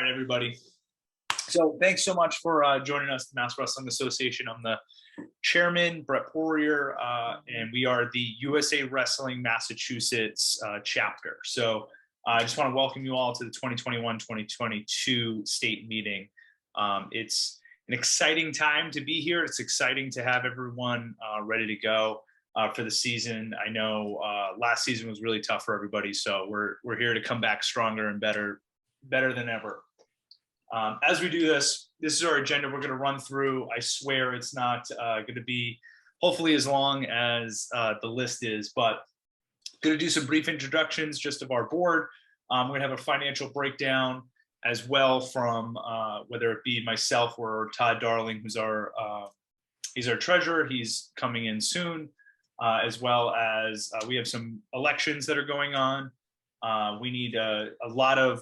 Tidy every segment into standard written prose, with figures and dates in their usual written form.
right, everybody. So thanks so much for joining us, the Mass Wrestling Association. I'm the chairman, Brett Poirier, and we are the USA Wrestling Massachusetts chapter. So I just want to welcome you all to the 2021-2022 state meeting. It's an exciting time to be here. It's exciting to have everyone ready to go for the season. I know last season was really tough for everybody, so we're here to come back stronger and better than ever. As we do this is our agenda we're going to run through. I swear it's not going to be hopefully as long as the list is, but going to do some brief introductions just of our board. We're going to have a financial breakdown as well from whether it be myself or Todd Darling, who's he's our treasurer. He's coming in soon, as well as we have some elections that are going on. We need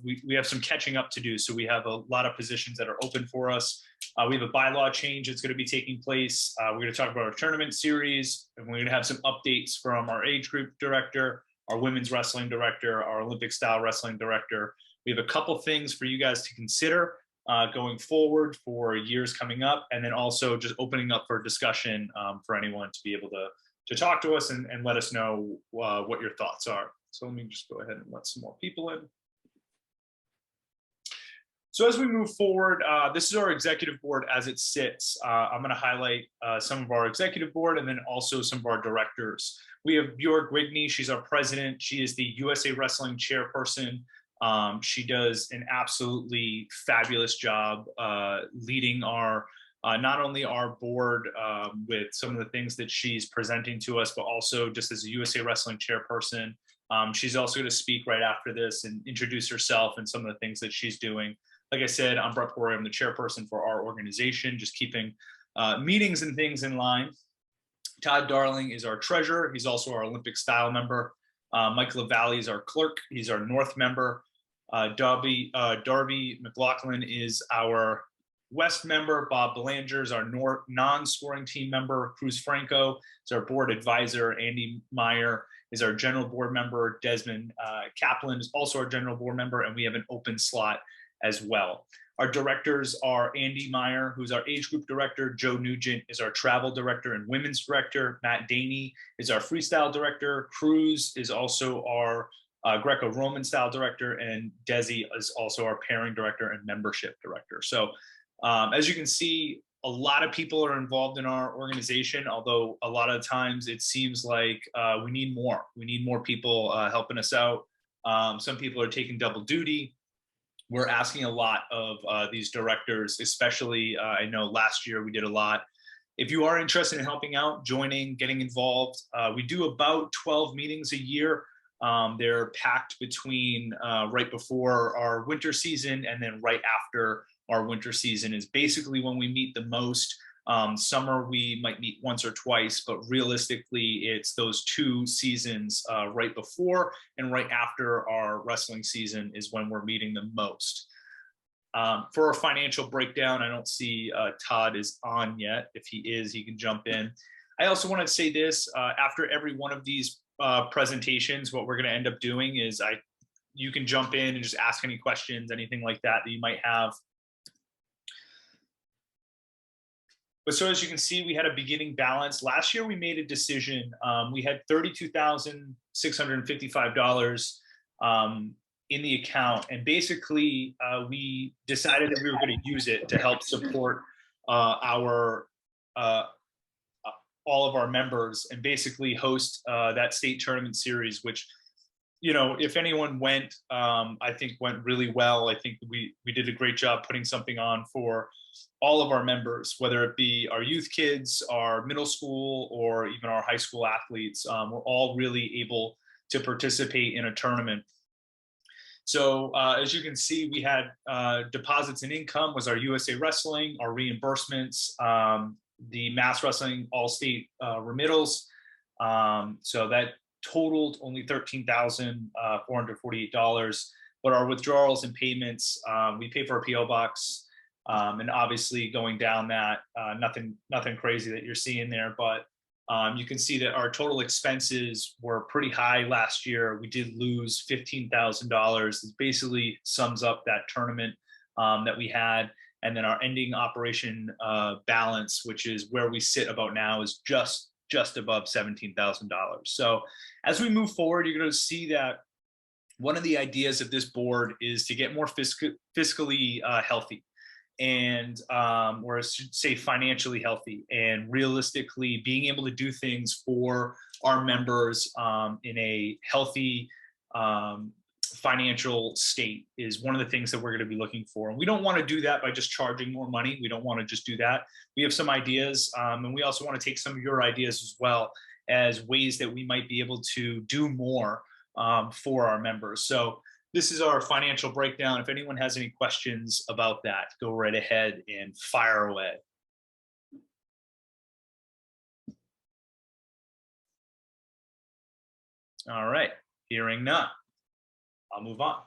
we have some catching up to do. So we have a lot of positions that are open for us. We have a bylaw change that's going to be taking place. We're going to talk about our tournament series, and we're going to have some updates from our age group director, our women's wrestling director, our Olympic style wrestling director. We have a couple things for you guys to consider going forward for years coming up, and then also just opening up for discussion for anyone to be able to talk to us and let us know what your thoughts are. So let me just go ahead and let some more people in. So as we move forward, this is our executive board as it sits. I'm going to highlight some of our executive board and then also some of our directors. We have Bjork Wigney. She's our president. She is the USA Wrestling chairperson. She does an absolutely fabulous job leading our not only our board with some of the things that she's presenting to us, but also just as a USA Wrestling chairperson. She's also going to speak right after this and introduce herself and some of the things that she's doing. Like I said, I'm Brett Poirier. I'm the chairperson for our organization, just keeping meetings and things in line. Todd Darling is our treasurer. He's also our Olympic style member. Mike LaValle is our clerk. He's our North member. Darby McLaughlin is our West member. Bob Belanger is our non-scoring team member. Cruz Franco is our board advisor. Andy Meyer is our general board member. Desmond Kaplan is also our general board member, and we have an open slot as well. Our directors are Andy Meyer, who's our age group director. Joe Nugent is our travel director and women's director. Matt Daney is our freestyle director. Cruz is also our Greco-Roman style director, and Desi is also our pairing director and membership director. So as you can see, a lot of people are involved in our organization, although a lot of times it seems like we need more. We need more people helping us out. Some people are taking double duty. We're asking a lot of these directors, especially I know last year we did a lot. If you are interested in helping out, joining, getting involved, we do about 12 meetings a year. They're packed between right before our winter season and then right after our winter season is basically when we meet the most. Summer, we might meet once or twice, but realistically, it's those two seasons right before and right after our wrestling season is when we're meeting the most. For our financial breakdown, I don't see Todd is on yet. If he is, he can jump in. I also want to say this, after every one of these presentations, what we're going to end up doing is you can jump in and just ask any questions, anything like that you might have. But so as you can see, we had a beginning balance. Last year, we made a decision. We had $32,655 in the account. And basically, we decided that we were going to use it to help support all of our members and basically host that state tournament series, which, you know, if anyone went, I think went really well. I think we did a great job putting something on for all of our members, whether it be our youth kids, our middle school, or even our high school athletes. We're all really able to participate in a tournament. So as you can see, we had deposits and income was our USA Wrestling, our reimbursements, the Mass Wrestling All-State remittals. So that totaled only $13,448, but our withdrawals and payments, we pay for a PO box. And obviously going down that, nothing crazy that you're seeing there, but you can see that our total expenses were pretty high last year. We did lose $15,000. It basically sums up that tournament that we had. And then our ending operation balance, which is where we sit about now, is just above $17,000. So as we move forward, you're going to see that one of the ideas of this board is to get more fiscally healthy, and or I should say financially healthy, and realistically being able to do things for our members in a healthy financial state is one of the things that we're going to be looking for. And we don't want to do that by just charging more money. We don't want to just do that. We have some ideas, and we also want to take some of your ideas as well as ways that we might be able to do more for our members. So this is our financial breakdown. If anyone has any questions about that, go right ahead and fire away. All right, hearing none, I'll move on.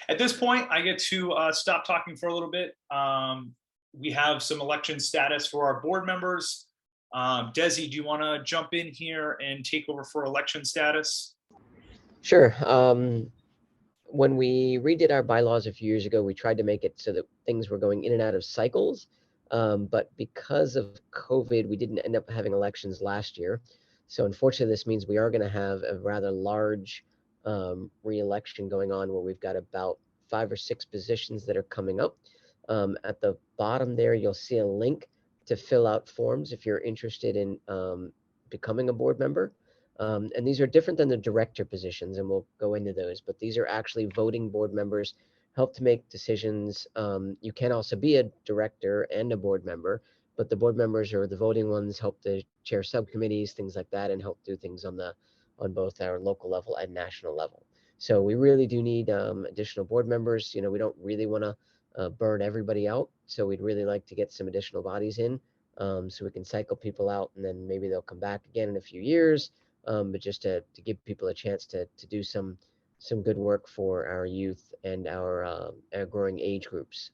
At this point, I get to stop talking for a little bit. We have some election status for our board members. Desi, do you want to jump in here and take over for election status? Sure. When we redid our bylaws a few years ago, we tried to make it so that things were going in and out of cycles. But because of COVID, we didn't end up having elections last year. So unfortunately, this means we are going to have a rather large re-election going on, where we've got about 5 or 6 positions that are coming up. At the bottom there, you'll see a link to fill out forms if you're interested in becoming a board member. And these are different than the director positions, and we'll go into those, but these are actually voting board members, help to make decisions. You can also be a director and a board member, but the board members are the voting ones, help to chair subcommittees, things like that, and help do things on both our local level and national level. So we really do need additional board members. You know, we don't really want to burn everybody out, so we'd really like to get some additional bodies in, so we can cycle people out, and then maybe they'll come back again in a few years. But just to give people a chance to do some good work for our youth and our growing age groups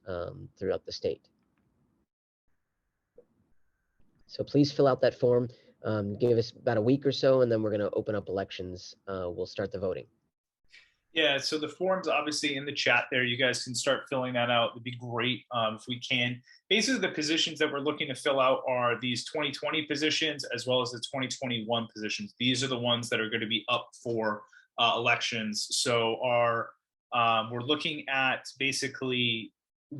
throughout the state. So please fill out that form. Give us about a week or so, and then we're going to open up elections. We'll start the voting. Yeah, so the form's obviously in the chat there. You guys can start filling that out. It'd be great if we can. Basically, the positions that we're looking to fill out are these 2020 positions as well as the 2021 positions. These are the ones that are going to be up for elections. So we're looking at basically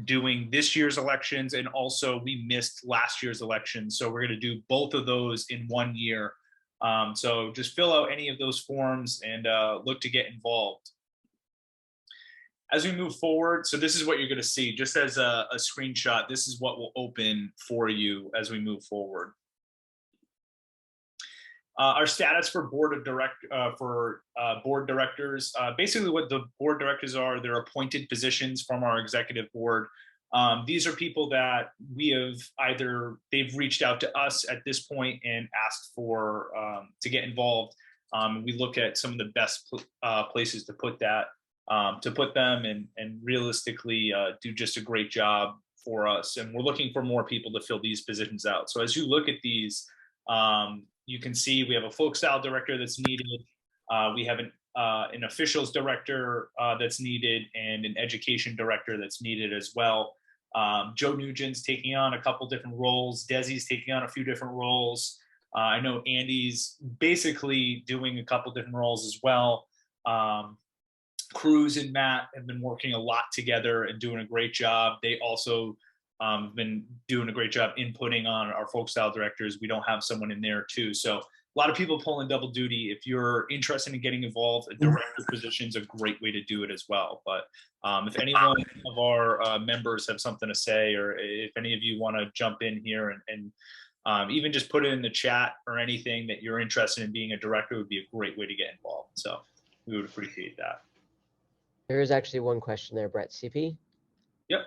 doing this year's elections, and also we missed last year's elections. So we're going to do both of those in one year. So just fill out any of those forms and look to get involved. As we move forward, so this is what you're going to see, just as a screenshot. This is what will open for you as we move forward. Our status for board directors. Basically, what the board directors are, they're appointed positions from our executive board. These are people that we have they've reached out to us at this point and asked for to get involved. We look at some of the best places to put them, and realistically do just a great job for us. And we're looking for more people to fill these positions out. So as you look at these, you can see we have a folk style director that's needed. We have an officials director that's needed, and an education director that's needed as well. Joe Nugent's taking on a couple different roles. Desi's taking on a few different roles. I know Andy's basically doing a couple different roles as well. Cruz and Matt have been working a lot together and doing a great job. They also been doing a great job inputting on our folk style directors. We don't have someone in there too. So a lot of people pulling double duty. If you're interested in getting involved, a director position is a great way to do it as well. But if any one of our members have something to say, or if any of you want to jump in here and even just put it in the chat or anything that you're interested in being a director, would be a great way to get involved. So we would appreciate that. There is actually one question there, Brett. CP? Yep.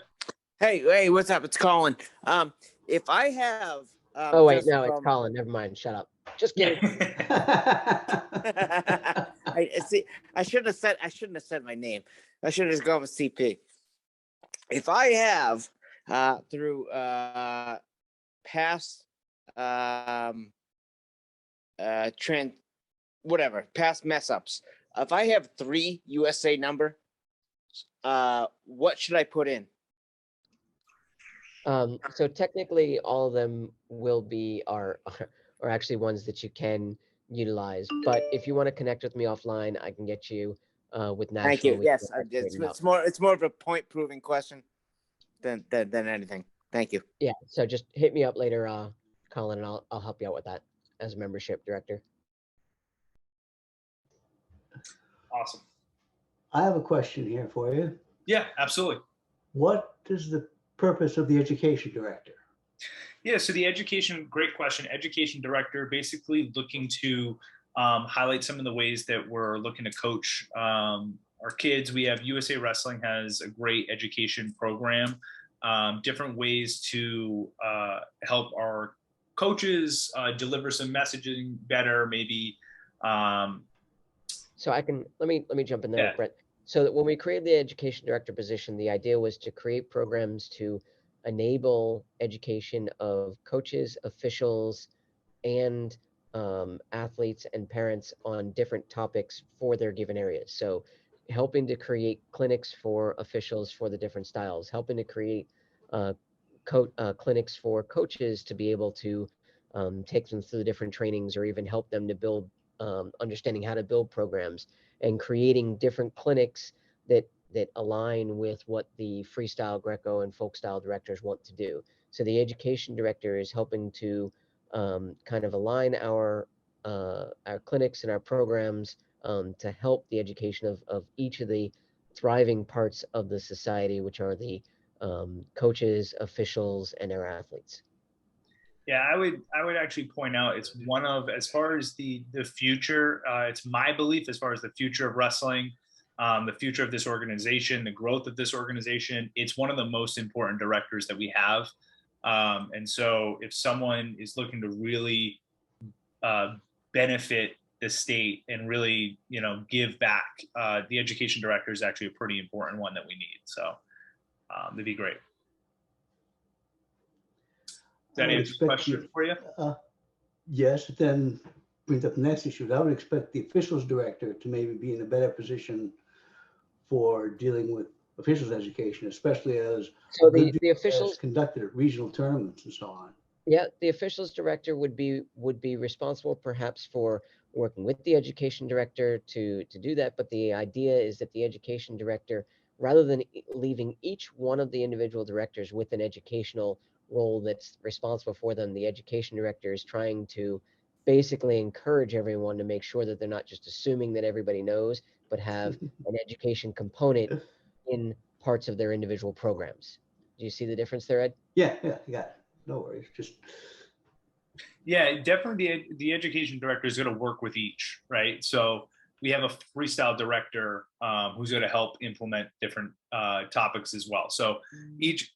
Hey, what's up? It's Colin. If I have oh wait, no, it's Colin. Never mind. Shut up. Just kidding. I shouldn't have said my name. I should have just gone with CP. If I have through past past mess ups, if I have 3 USA number, what should I put in? So technically, all of them will be are actually ones that you can utilize. But if you want to connect with me offline, I can get you with Thank Nashville. you. And we can Yes, get that straightened out. it's more of a point proving question than anything. Thank you. Yeah. So just hit me up later, Colin, and I'll help you out with that as a membership director. Awesome. I have a question here for you. Yeah, absolutely. What is the purpose of the education director? Yeah, so the education, great question. Education director, basically looking to highlight some of the ways that we're looking to coach our kids. We have USA Wrestling has a great education program, different ways to help our coaches deliver some messaging better, maybe. So I can let me jump in there, Yeah. Brett. So that when we created the education director position, the idea was to create programs to enable education of coaches, officials, and athletes and parents on different topics for their given areas. So helping to create clinics for officials for the different styles, helping to create clinics for coaches to be able to take them through the different trainings or even help them to build understanding how to build programs and creating different clinics that align with what the freestyle, Greco, and folk style directors want to do. So the education director is helping to kind of align our clinics and our programs to help the education of each of the thriving parts of the society, which are the coaches, officials, and our athletes. Yeah, I would actually point out it's one of, as far as the future, it's my belief as far as the future of wrestling, the future of this organization, the growth of this organization, it's one of the most important directors that we have. And so if someone is looking to really benefit the state and really, you know, give back, the education director is actually a pretty important one that we need. So that'd be great. Does that answer the question for you? Yes, then brings up the next issue. I would expect the officials director to maybe be in a better position for dealing with officials education, especially as so the officials conducted at regional tournaments and so on. Yeah, the officials director would be responsible perhaps for working with the education director to do that. But the idea is that the education director, rather than leaving each one of the individual directors with an educational role that's responsible for them, the education director is trying to basically encourage everyone to make sure that they're not just assuming that everybody knows, but have an education component in parts of their individual programs. Do you see the difference there, Ed? Yeah, you got it. No worries. Just yeah, definitely the education director is going to work with each, right? So we have a freestyle director who's going to help implement different topics as well. So each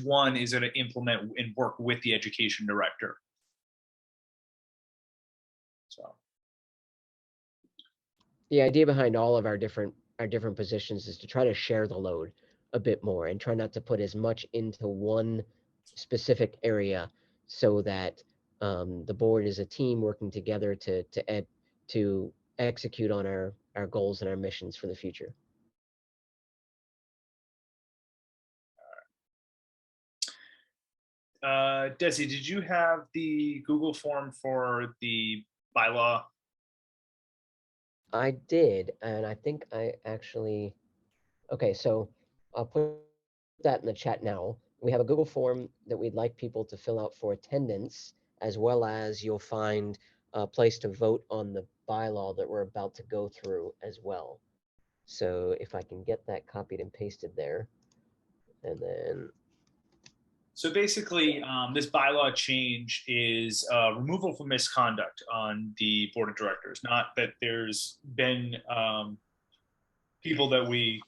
one is going to implement and work with the education director. So the idea behind all of our different positions is to try to share the load a bit more and try not to put as much into one specific area, so that the board is a team working together to execute on our goals and our missions for the future. Desi, did you have the Google form for the bylaw? I did, and I think I actually, okay, so I'll put that in the chat now. We have a Google form that we'd like people to fill out for attendance, as well as you'll find a place to vote on the bylaw that we're about to go through as well. So if I can get that copied and pasted there, and then. So basically, this bylaw change is removal for misconduct on the board of directors. Not that there's been people that we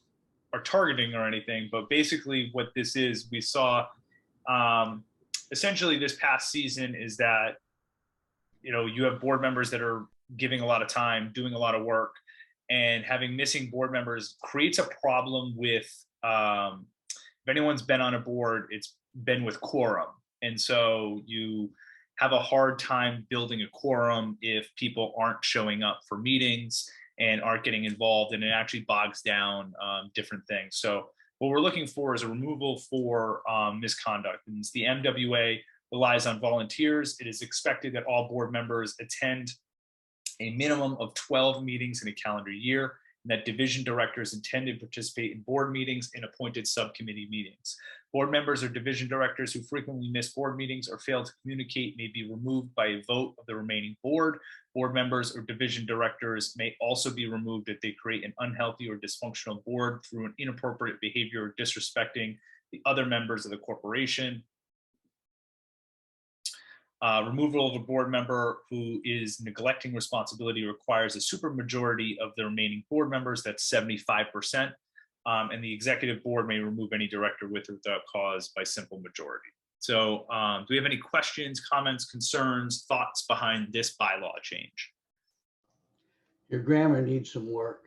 are targeting or anything, but basically what this is, we saw essentially this past season is that, you know, you have board members that are giving a lot of time, doing a lot of work, and having missing board members creates a problem with, if anyone's been on a board, it's been with quorum. And so you have a hard time building a quorum if people aren't showing up for meetings and aren't getting involved, and it actually bogs down different things. So What we're looking for is a removal for misconduct. And the MWA relies on volunteers. It is expected that all board members attend a minimum of 12 meetings in a calendar year, and that division directors intend to participate in board meetings and appointed subcommittee meetings. Board members or division directors who frequently miss board meetings or fail to communicate may be removed by a vote of the remaining board. Board members or division directors may also be removed if they create an unhealthy or dysfunctional board through an inappropriate behavior or disrespecting the other members of the corporation. Removal of a board member who is neglecting responsibility requires a supermajority of the remaining board members, that's 75%. And the executive board may remove any director with or without cause by simple majority. So do we have any questions, comments, concerns, thoughts behind this bylaw change? Your grammar needs some work.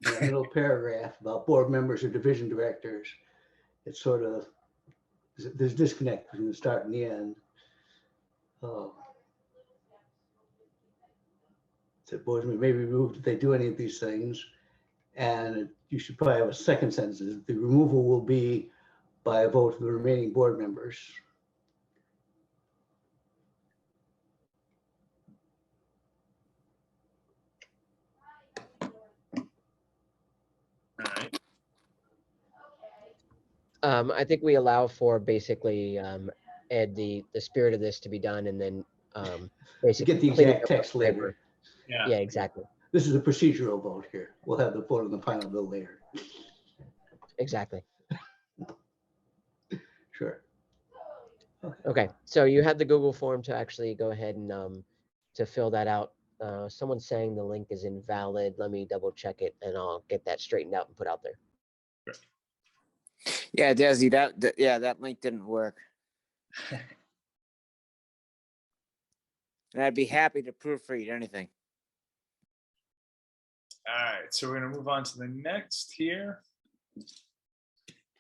In that middle paragraph about board members or division directors, it's sort of, there's disconnect between the start and the end. So boards may be removed if they do any of these things. And you should probably have a second sentence. The removal will be by a vote of the remaining board members. All right. I think we allow for basically, Ed, the spirit of this to be done, and then basically Get the clean it exact up text on later. paper. Yeah. Yeah, exactly. This is a procedural vote here. We'll have the vote on the final bill later. Exactly. Sure. Okay, so you have the Google form to actually go ahead and to fill that out. Someone's saying the link is invalid. Let me double check it, and I'll get that straightened out and put out there. Yeah, Desi, that link didn't work. And I'd be happy to proofread anything. All right, so we're going to move on to the next here.